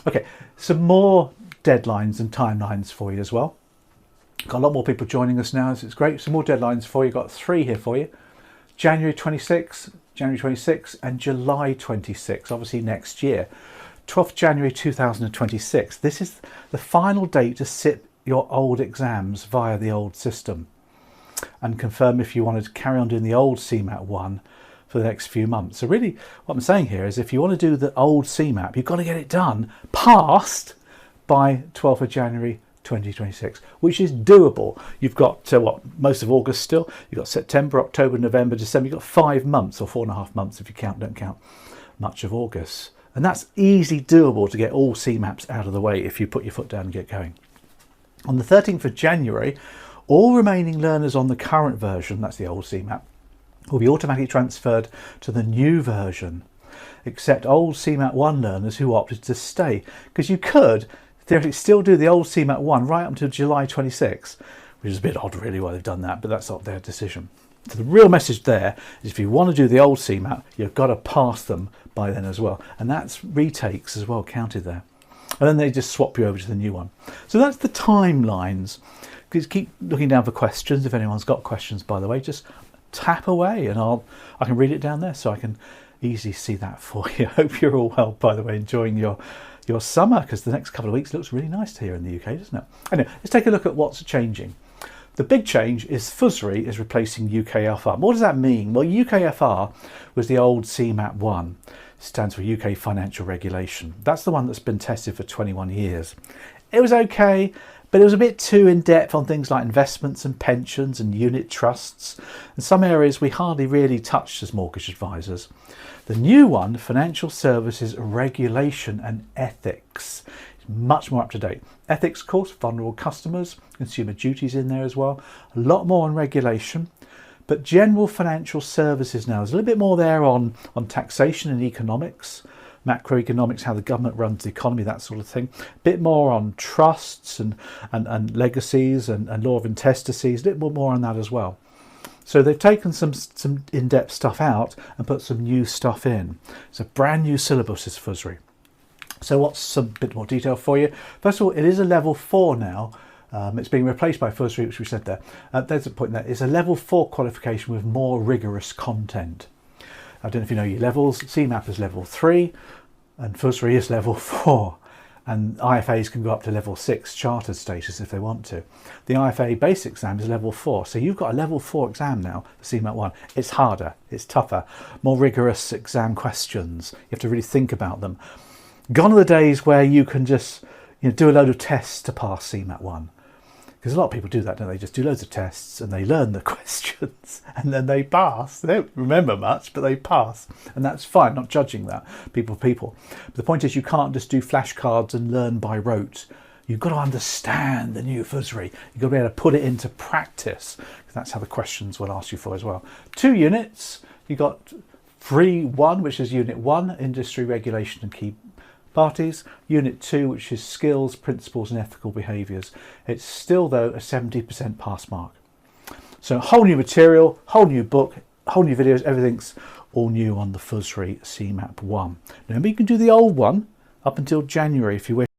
Okay, some more deadlines and timelines for you as well. Got a lot more people joining us now, so it's great. Some more deadlines for you. Got 3 here for you. January 26, and July 26, obviously next year. 12th January 2026. This is the final date to sit your old exams via the old system and confirm if you wanted to carry on doing the old CeMAP 1 for the next few months. So really what I'm saying here is if you want to do the old CeMAP, you've got to get it done, passed by 12th of January 2026, which is doable. You've got most of August still. You've got September, October, November, December. You've got 5 months or 4.5 months if you don't count much of August. And that's easy doable to get all CeMAPs out of the way if you put your foot down and get going. On the 13th of January, all remaining learners on the current version, that's the old CeMAP, will be automatically transferred to the new version, except old CeMAP 1 learners who opted to stay. Because you could theoretically still do the old CeMAP 1 right up until July 26, which is a bit odd really why they've done that, but that's not their decision. So the real message there is if you want to do the old CeMAP, you've got to pass them by then as well. And that's retakes as well counted there. And then they just swap you over to the new one. So that's the timelines. Please keep looking down for questions. If anyone's got questions, by the way, just tap away and I can read it down there so I can easily see that for you. Hope you're all well, by the way, enjoying your summer, because the next couple of weeks looks really nice here in the UK, doesn't it? Anyway, let's take a look at what's changing. The big change is FSRE is replacing UKFR. What does that mean? Well, UKFR was the old CeMAP 1. It stands for UK Financial Regulation. That's the one that's been tested for 21 years. It was okay, but it was a bit too in-depth on things like investments and pensions and unit trusts. In some areas we hardly really touched as mortgage advisors. The new one, Financial Services Regulation and Ethics, much more up to date. Ethics course, vulnerable customers, consumer duties in there as well. A lot more on regulation, but general financial services now. There's a little bit more there on taxation and economics, macroeconomics, how the government runs the economy, that sort of thing. A bit more on trusts and legacies and law of intestacies, a little more on that as well. So they've taken some in-depth stuff out and put some new stuff in. It's a brand new syllabus, is FSRE. So what's some bit more detail for you? First of all, it is a level 4 now. It's being replaced by FSRE, which we said there. There's a point there. It's a level 4 qualification with more rigorous content. I don't know if you know your levels. CeMAP is level 3 and FSRE is level 4. And IFAs can go up to level 6 chartered status if they want to. The IFA basic exam is level 4. So you've got a level 4 exam now for CeMAP 1. It's harder, it's tougher, more rigorous exam questions. You have to really think about them. Gone are the days where you can just do a load of tests to pass CeMAP 1. Because a lot of people do that, don't they? Just do loads of tests and they learn the questions and then they pass. They don't remember much, but they pass. And that's fine, not judging that. People. But the point is you can't just do flashcards and learn by rote. You've got to understand the new FSRE. You've got to be able to put it into practice. Because that's how the questions will ask you for as well. 2 units. You've got 3.1, which is Unit 1, Industry Regulation and Key Parties, Unit 2, which is Skills, Principles and Ethical Behaviours. It's still, though, a 70% pass mark. So whole new material, whole new book, whole new videos, everything's all new on the FSRE CeMAP 1. Remember, you can do the old one up until January if you wish.